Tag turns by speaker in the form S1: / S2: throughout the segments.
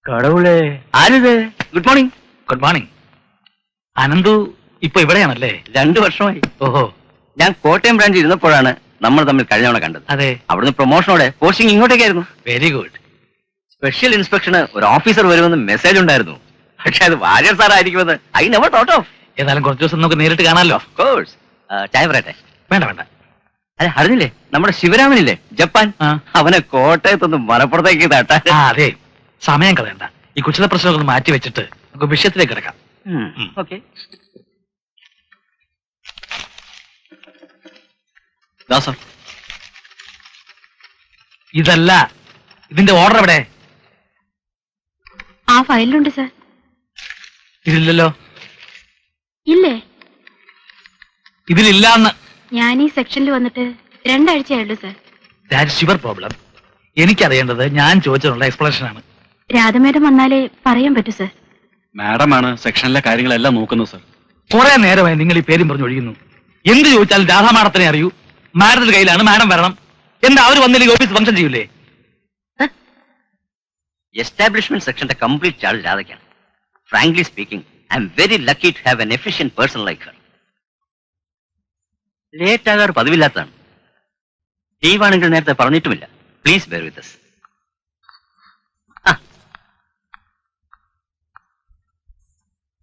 S1: കടവുളെ
S2: ആരിത്? Good morning.
S1: Good morning. Ananthu ഇപ്പൊ ഇവിടെയാണല്ലേ?
S2: 2 വർഷമായി.
S1: ഓഹോ.
S2: ഞാൻ കോട്ടയം ബ്രാഞ്ചിൽ ഇരുന്നപ്പോഴാണ് നമ്മൾ തമ്മിൽ കഴിഞ്ഞ തവണ കണ്ടത്.
S1: അതെ.
S2: അവിടുന്ന് പ്രൊമോഷനോടെ പോസ്റ്റിംഗ് ഇങ്ങോട്ടേക്കായിരുന്നു.
S1: Very good.
S2: സ്പെഷ്യൽ ഇൻസ്പെക്ഷന് ഒരു ഓഫീസർ വരുമെന്ന് മെസ്സേജ് ഉണ്ടായിരുന്നു. പക്ഷെ അത് വാര്യർ സാർ ആയിരിക്കുമെന്ന് ഐ നെവർ തോട്ട് ഓഫ്.
S1: ഏതായാലും കുറച്ച് ദിവസം നമുക്ക് നേരിട്ട് കാണാമല്ലോ.
S2: Of course. ചായ പറയട്ടെ?
S1: വേണ്ട വേണ്ട.
S2: അല്ല, അറിഞ്ഞില്ലേ നമ്മുടെ ശിവരാമനില്ലേ, ജപ്പാൻ, അവനെ കോട്ടയത്തൊന്ന് മലപ്പുറത്തേക്ക് തട്ടാൻ.
S1: അതെ, സമയം കളയണ്ട. ഈ കുശല പ്രശ്നമൊക്കെ മാറ്റി വെച്ചിട്ട് നമുക്ക് വിഷയത്തിലേക്ക് കിടക്കാം.
S2: ഓക്കെ.
S1: ഇതല്ല, ഇതിന്റെ ഓർഡർ എവിടെ?
S3: ആ ഫയലിലുണ്ട് സാർ.
S1: ഇതില്ലല്ലോ.
S3: ഇല്ലേ?
S1: ഇതിലില്ലാന്ന്.
S3: ഞാൻ ഈ സെക്ഷനിൽ വന്നിട്ട് 2 ആഴ്ചയായുള്ളൂ സാർ.
S1: That's your problem. എനിക്കറിയേണ്ടത് ഞാൻ ചോദിച്ചതിനുള്ള എക്സ്പ്ലനേഷൻ ആണ്.
S3: രാധമേഡം വന്നാലേ പറയാൻ പറ്റൂ സാർ.
S4: മാഡമാണ് സെക്ഷനിലെ കാര്യങ്ങളെല്ലാം നോക്കുന്നത് സർ.
S1: കുറെ നേരമായി നിങ്ങൾ ഈ പേരും പറഞ്ഞു ഒഴിയുന്നു. എന്ത് ചോദിച്ചാലും രാധാ മാഡത്തിനെ അറിയൂ. മാഡത്തിന്റെ കയ്യിലാണ്, മാഡം വരണം. എന്താ അവർ വന്നില്ലെങ്കിൽ ഓഫീസ് ഫംഗ്ഷൻ ചെയ്യൂലേ?
S2: എസ്റ്റാബ്ലിഷ്മെന്റ് സെക്ഷന്റെ കംപ്ലീറ്റ് ചാർജ് രാധയ്ക്കാണ്. Frankly speaking, I am very lucky to have an efficient person like her. Late ആകാറ് പതിവില്ലാത്തതാണ്. ലീവാണെങ്കിൽ നേരത്തെ പറഞ്ഞിട്ടുമില്ല. Please bear with us.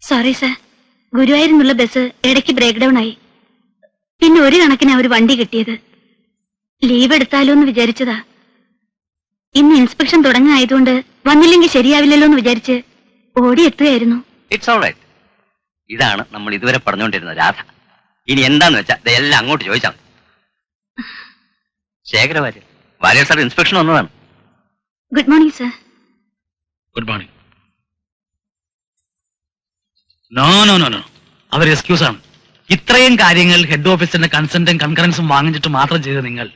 S3: Sorry sir, ഗുരുവായൂരിൽ നിന്നുള്ള ബസ് ഇടയ്ക്ക് ബ്രേക്ക് ഡൗൺ ആയി. പിന്നെ ഒരു കണക്കിന് അവർ വണ്ടി കിട്ടിയത്. ലീവ് എടുത്താലോ എന്ന് വിചാരിച്ചതാ. ഇന്ന് ഇൻസ്പെക്ഷൻ തുടങ്ങായതുകൊണ്ട് വന്നില്ലെങ്കിൽ ശരിയാവില്ലല്ലോ എന്ന് വിചാരിച്ച് ഓടിയെത്തുകയായിരുന്നു.
S2: It's all right. ഇതാണ് നമ്മൾ ഇതുവരെ പറഞ്ഞുകൊണ്ടിരുന്ന രാധ. ഇനി എന്താന്ന് വെച്ചാൽ ഇതെല്ലാം അങ്ങോട്ട് ചോദിച്ചാൽ മതി. ശേഖര വാര്യർ, വാര്യർ സാർ ഇൻസ്പെക്ഷൻ വന്നതാണ്.
S3: Good morning sir.
S1: Good morning. No no no no, അവർ എക്സ്ക്യൂസ് ആണ്. ഇത്രയും കാര്യങ്ങൾ ഹെഡ് ഓഫീസിന്റെ കൺസെന്റും കൺകറൻസും വാങ്ങിച്ചിട്ട് മാത്രം ചെയ്ത് നിങ്ങൾ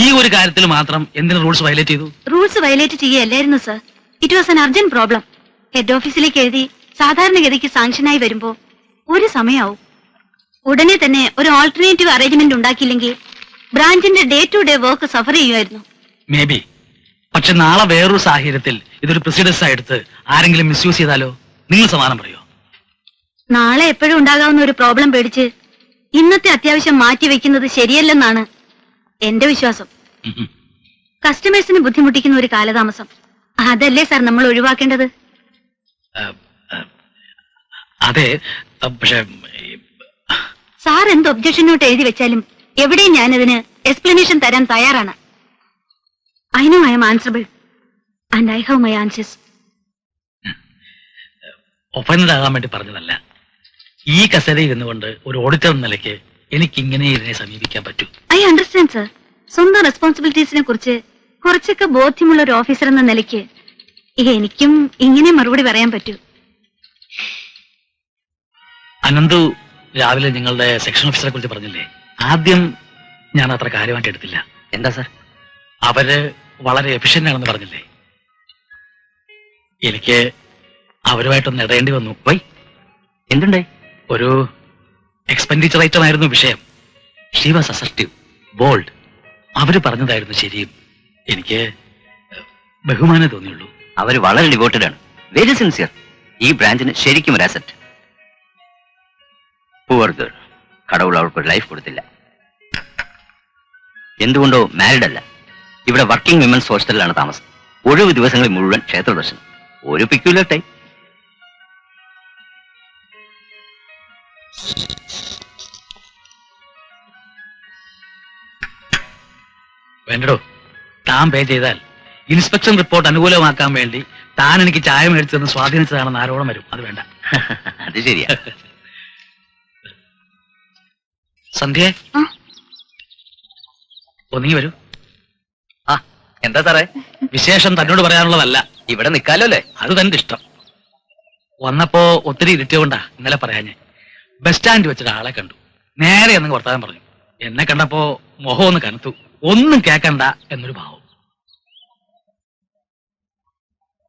S1: ഈ ഒരു കാര്യത്തിൽ മാത്രം എന്തിനു റൂൾസ് വയലേറ്റ് ചെയ്തു?
S3: റൂൾസ് വയലേറ്റ് ചെയ്യല്ലായിരുന്നു sir. It was an urgent problem. Head ഓഫീസിലേക്ക് എഴുതി സാധാരണഗതിക്ക് സാങ്ഷനായി വരുമ്പോ ഒരു സമയമാവും. ഉടനെ തന്നെ ഒരു ഓൾട്ടർനേറ്റീവ് അറേഞ്ച്മെന്റ് ഉണ്ടാക്കിയില്ലെങ്കിൽ ബ്രാഞ്ചിന്റെ day to day work suffer ചെയ്യുമായിരുന്നു.
S1: Maybe. പക്ഷെ നാളെ വേറൊരു സാഹചര്യത്തിൽ ഇതൊരു പ്രസിഡൻസ് എടുത്ത് ആരെങ്കിലും മിസ്യൂസ് ചെയ്താലോ? നിങ്ങൾ സമാധാനം പറയോ?
S3: നാളെ എപ്പോഴും ഉണ്ടാകാവുന്ന ഒരു പ്രോബ്ലം പേടിച്ച് ഇന്നത്തെ അത്യാവശ്യം മാറ്റി വെക്കുന്നത് ശരിയല്ലെന്നാണ് എന്റെ വിശ്വാസം. കസ്റ്റമേഴ്സിന് ബുദ്ധിമുട്ടിക്കുന്ന ഒരു കാലതാമസം അതല്ലേ സാർ നമ്മൾ ഒഴിവാക്കേണ്ടത്?
S1: അതെ, പക്ഷേ
S3: സാർ എന്ത് ഒബ്ജക്ഷൻ നോട്ട് എഴുതി വെച്ചാലും എവിടെയും ഞാനതിന് എക്സ്പ്ലനേഷൻ തരാൻ തയ്യാറാണ്. I know I M answerable and I have my answers.
S1: Offend ആകാൻ വേണ്ടി പറഞ്ഞതല്ല. ഈ കസേരയിൽ ഇരുന്നുകൊണ്ട് ഒരു ഓഡിറ്റർ എന്ന നിലയ്ക്ക് എനിക്ക് ഇങ്ങനെ ഇതിനെ സമീപിക്കാൻ പറ്റൂ.
S3: I understand sir. സ്വന്തം റെസ്പോൺസിബിലിറ്റീസിനെ കുറിച്ച് കുറച്ചൊക്കെ ബോധ്യമുള്ള ഒരു ഓഫീസർ എന്ന നിലയ്ക്ക് എനിക്കും ഇങ്ങനെ മറുപടി പറയാൻ പറ്റൂ.
S1: അനന്തു രാവിലെ നിങ്ങളുടെ സെക്ഷൻ ഓഫീസറെ കുറിച്ച് പറഞ്ഞില്ലേ? ആദ്യം ഞാൻ അത്ര കാര്യമായിട്ട് എടുത്തില്ല.
S2: എന്താ സാർ?
S1: അവര് വളരെ എഫിഷ്യന്റ് ആണെന്ന് പറഞ്ഞില്ലേ? എനിക്ക് അവരുമായിട്ടൊന്ന് ഇടയേണ്ടി വന്നു.
S2: വൈ? എന്തുണ്ടായി?
S1: ഒരു എക്സ്പെൻഡിച്ചർ ഐറ്റം ആയിരുന്നു വിഷയം. She was assertive, bold. അവര് പറഞ്ഞതായിരുന്നു ശരിയും. എനിക്ക് ബഹുമാനം തോന്നിയുള്ളൂ.
S2: അവര് വളരെ ഡിവോട്ടഡ് ആണ്, വെരി സിൻസിയർ. ഈ ബ്രാഞ്ചിന് ശരിക്കും ഒരു അസറ്റ്. പൂവർ ഗേൾ, കടവുൾ അവർക്ക് ലൈഫ് കൊടുത്തില്ല. എന്തുകൊണ്ടോ മാരിഡ് അല്ല. ഇവിടെ വർക്കിംഗ് വിമൻസ് ഹോസ്റ്റലിലാണ് താമസം. ഒഴിവ് ദിവസങ്ങളിൽ മുഴുവൻ ക്ഷേത്ര ദർശനം. ഒരു പിക്യുലർ ടൈം.
S1: വേണ്ടടോ, താൻ പേ ചെയ്താൽ ഇൻസ്പെക്ഷൻ റിപ്പോർട്ട് അനുകൂലമാക്കാൻ വേണ്ടി താൻ എനിക്ക് ചായ മേടിച്ചതെന്ന് സ്വാധീനിച്ചതാണെന്ന് ആരോടും വരും. അത് വേണ്ട.
S2: അത് ശരിയാ.
S1: സന്ധ്യ, ഒന്നീ വരൂ.
S2: ആ, എന്താ സാറേ?
S1: വിശേഷം തന്നോട് പറയാനുള്ളതല്ല.
S2: ഇവിടെ നിൽക്കാലോ അല്ലേ?
S1: അത് തന്റെ ഇഷ്ടം. വന്നപ്പോ ഒത്തിരി ഇരുട്ടിയോണ്ടാ ഇന്നലെ പറയാഞ്ഞ്. ബസ് സ്റ്റാൻഡ് വെച്ചിട്ട് ആളെ കണ്ടു. നേരെ എന്ന് വർത്താനം പറഞ്ഞു. എന്നെ കണ്ടപ്പോ മുഖം ഒന്ന് കനത്തു. ഒന്നും കേക്കണ്ട എന്നൊരു ഭാവം.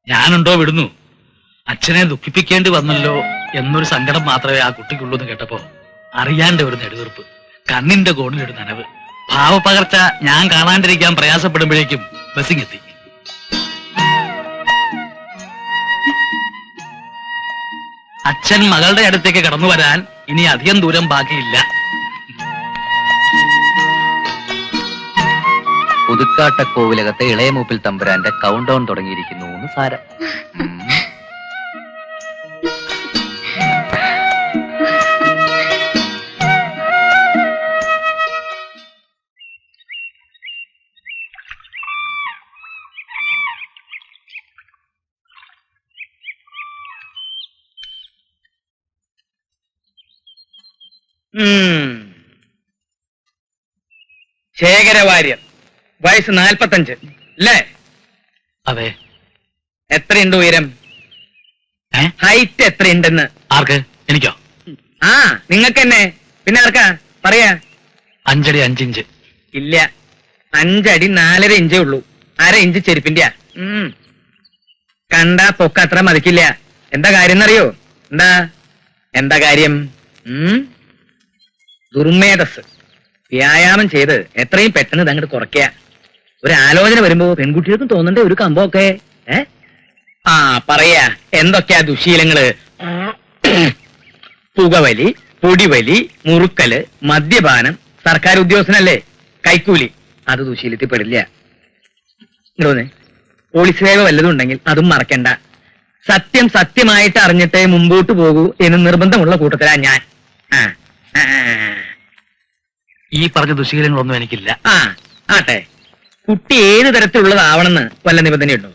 S1: ഞാനുണ്ടോ വിടുന്നു. അച്ഛനെ ദുഃഖിപ്പിക്കേണ്ടി വന്നല്ലോ എന്നൊരു സങ്കടം മാത്രമേ ആ കുട്ടിക്കുള്ളൂ എന്ന് കേട്ടപ്പോ അറിയാണ്ട് ഒരു നെടുവീർപ്പ്, കണ്ണിന്റെ കോണിലൊരു നനവ്. ഭാവപകർച്ച ഞാൻ കാണാണ്ടിരിക്കാൻ പ്രയാസപ്പെടുമ്പോഴേക്കും ബസ്സിങ് എത്തി. അച്ഛൻ മകളുടെ അടുത്തേക്ക് കടന്നു വരാൻ ഇനി അധികം ദൂരം ബാക്കിയില്ല.
S2: പുതുക്കാട്ടക്കോവിലകത്തെ ഇളയമൂപ്പിൽ തമ്പുരാന്റെ കൗണ്ട് ഡൗൺ തുടങ്ങിയിരിക്കുന്നു എന്ന് സാരം.
S5: ശേഖരവാര്യർ, വയസ്സ് 45 അല്ലേ?
S1: അതെ.
S5: എത്രയുണ്ട് ഉയരം?
S1: ഏ?
S5: ഹൈറ്റ് എത്രയുണ്ടെന്ന്?
S1: ആർക്ക്? എനിക്കോ?
S5: ആ, നിങ്ങൾക്ക് തന്നെ. പിന്നെ ആർക്കാ പറയാ?
S1: 5 അടി 5 ഇഞ്ച്.
S5: ഇല്ല, 5 അടി 4.5 ഇഞ്ചേ ഉള്ളൂ. 1/2 ഇഞ്ച് ചെരുപ്പിന്റെ. കണ്ടാ പൊക്ക അത്ര മതിക്കില്ല. എന്താ കാര്യം എന്നറിയോ? എന്താ കാര്യം? ദുർമേധസ്. വ്യായാമം ചെയ്ത് എത്രയും പെട്ടെന്ന് ഇതങ്ങോട്ട് കുറയ്ക്കുക. ഒരു ആലോചന വരുമ്പോ പെൺകുട്ടികൾക്കും തോന്നണ്ടേ ഒരു കമ്പമൊക്കെ. ആ, പറയാ എന്തൊക്കെയാ ദുശീലങ്ങള്? പുകവലി, പൊടിവലി, മുറുക്കല്, മദ്യപാനം. സർക്കാർ ഉദ്യോഗസ്ഥനല്ലേ, കൈക്കൂലി. അത് ദുശീലത്തിൽ പെടില്ല. ഇങ്ങോന്ന് പോലീസ് സേവ വല്ലതും ഉണ്ടെങ്കിൽ അതും മറക്കണ്ട. സത്യം സത്യമായിട്ട് അറിഞ്ഞിട്ടേ മുമ്പോട്ട് പോകൂ എന്ന് നിർബന്ധമുള്ള കൂട്ടത്തിലാ ഞാൻ.
S1: ഈ പറഞ്ഞ ദുശീലങ്ങളൊന്നും എനിക്കില്ല.
S5: ആട്ടെ, കുട്ടി ഏത് തരത്തിലുള്ളതാവണമെന്ന് വല്ല നിബന്ധനയുണ്ടോ?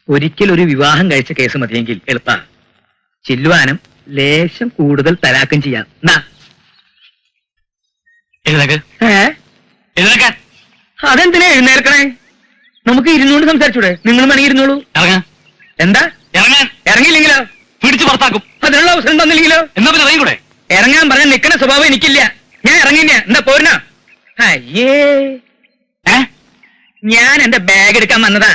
S5: ഒരിക്കൽ ഒരു വിവാഹം കഴിച്ച കേസ് മതിയെങ്കിൽ എളുപ്പ. ചില്ലുവാനും ലേശം കൂടുതൽ തലാക്കും ചെയ്യാം.
S1: എഴുന്നേക്ക്. എഴുന്നേക്കാൻ.
S5: അതെന്തിനാ എഴുന്നേൽക്കണേ? നമുക്ക് ഇരുന്നോണ്ട് സംസാരിച്ചൂടെ? നിങ്ങൾ വേണമെങ്കിൽ ഇരുന്നോളൂ.
S1: ഇറങ്ങാൻ.
S5: എന്താ
S1: ഇറങ്ങാൻ.
S5: ഇറങ്ങിയില്ലെങ്കിലോ?
S1: പിടിച്ചു പുറത്താക്കും.
S5: അതിനുള്ള അവസരം തന്നില്ലെങ്കിലോ?
S1: എന്നാ പിന്നെ ഇറങ്ങിക്കൂടെ?
S5: ഇറങ്ങാൻ പറഞ്ഞ നിക്കണ സ്വഭാവം എനിക്കില്ല. ഞാൻ ഇറങ്ങില്ല. എന്താ പോരുന്ന? അയ്യേ, ഞാൻ എന്റെ ബാഗ് എടുക്കാൻ വന്നതാ.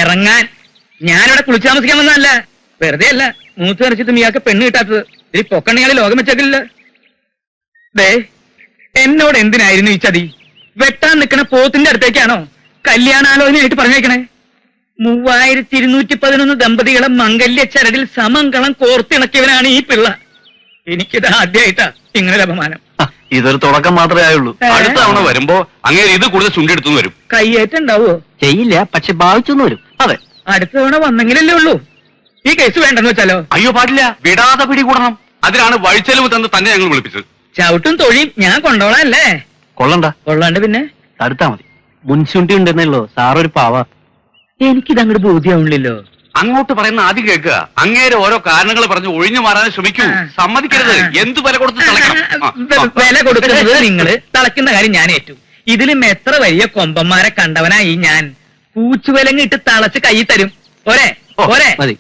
S5: ഇറങ്ങാൻ. ഞാനിവിടെ കുളിച്ചു താമസിക്കാൻ വന്നതല്ല. വെറുതെ അല്ല, മൂത്ത് നിറച്ചിട്ടും ഇയാൾക്ക് പെണ്ണ് കിട്ടാത്തത്. ഇനി പൊക്കണ്ണയാളി ലോകം വെച്ചേക്കില്ല. ദേ, എന്നോട് എന്തിനായിരുന്നു ഈ ചതി? വെട്ടാൻ നിക്കണ പോത്തിന്റെ അടുത്തേക്കാണോ കല്യാണാലോചനയായിട്ട് പറഞ്ഞേക്കണേ? 3211 ദമ്പതികളെ മംഗല്യ ചരടിൽ സമങ്കളം കോർത്തിണക്കിയവനാണ് ഈ പിള്ള. എനിക്കിത് ആദ്യമായിട്ടാ ഇങ്ങനെ ഒരു അപമാനം.
S4: ഇതൊരു തുടക്കം മാത്രമേ ആയുള്ളൂ. അടുത്ത തവണ വരുമ്പോ അങ്ങനെ ഇത് കൂടുതൽ ചുണ്ടെടുത്തു വരും.
S5: കയ്യേറ്റുണ്ടാവോ?
S2: ചെയ്യില്ല, പക്ഷെ ഭാവിച്ചൊന്നും വരും.
S5: അതെ, അടുത്ത തവണ വന്നെങ്കിലല്ലേ ഉള്ളൂ. ഈ കേസ് വേണ്ടെന്ന് വെച്ചാലോ?
S4: അയ്യോ, പാടില്ല. വിടാതെ പിടികൂടണം. അതിനാണ് വഴിച്ചെലവ് തന്ന് തന്നെ ഞങ്ങൾ വിളിപ്പിച്ചത്.
S5: ചവിട്ടും തൊഴിയും ഞാൻ കൊണ്ടോളാല്ലേ?
S2: കൊള്ളണ്ട,
S5: കൊള്ളാണ്ട് പിന്നെ
S2: തടുത്താ മതി. മുൻശുണ്ടി ഉണ്ടെന്നല്ലോ സാറൊരു പാവ.
S5: എനിക്കിത് അങ്ങോട്ട് ബോധ്യമാവുന്നില്ലല്ലോ.
S4: അങ്ങോട്ട് പറയുന്ന ആദ്യം കേൾക്കുക. അങ്ങേരെ ഓരോ കാരണങ്ങൾ പറഞ്ഞ് ഒഴിഞ്ഞു മാറാൻ ശ്രമിക്കൂ. സമ്മതിക്കരുത്. എന്ത് വില കൊടുത്ത് തളയ്ക്കണം.
S5: വില കൊടുക്കുന്നത് നിങ്ങള്, തളയ്ക്കുന്ന കാര്യം ഞാൻ ഏറ്റു. ഇതിലും എത്ര വലിയ കൊമ്പന്മാരെ കണ്ടവനാ ഈ ഞാൻ. പൂച്ചുവിലങ്ങ് ഇട്ട് തളച്ച് കൈ തരും. പോരെ പോരെ.
S2: മതി.